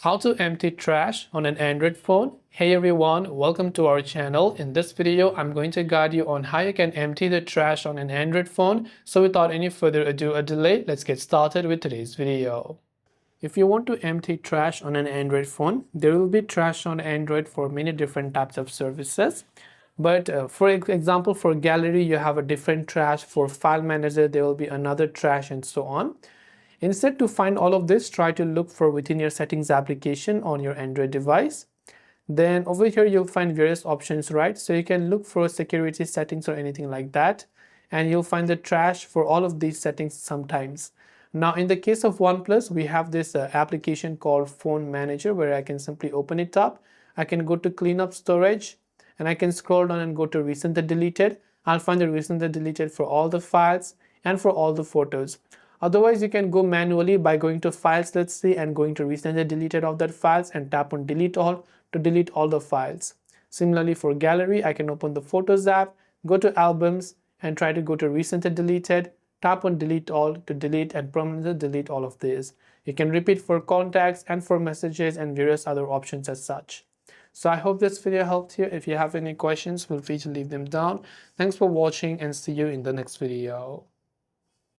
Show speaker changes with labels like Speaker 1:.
Speaker 1: How to empty trash on an Android phone. Hey everyone, welcome to our channel. In this video, I'm going to guide you on how you can empty the trash on an Android phone. So without any further ado or delay, let's get started with today's video. If you want to empty trash on an Android phone, there will be trash on Android for many different types of services. But for example, for gallery, you have a different trash. For file manager, there will be another trash and so on. Instead, to find all of this, try to look for within your settings application on your Android device. Then over here, you'll find various options, right? So you can look for security settings or anything like that. And you'll find the trash for all of these settings sometimes. Now, in the case of OnePlus, we have this application called Phone Manager where I can simply open it up. I can go to Cleanup Storage and I can scroll down and go to Recently Deleted. I'll find the Recently Deleted for all the files and for all the photos. Otherwise, you can go manually by going to files, let's say, and going to recently deleted of that files and tap on delete all to delete all the files. Similarly, for gallery, I can open the Photos app, go to albums and try to go to recently deleted, tap on delete all to delete and permanently delete all of these. You can repeat for contacts and for messages and various other options as such. So I hope this video helped you. If you have any questions, feel free to leave them down. Thanks for watching and see you in the next video.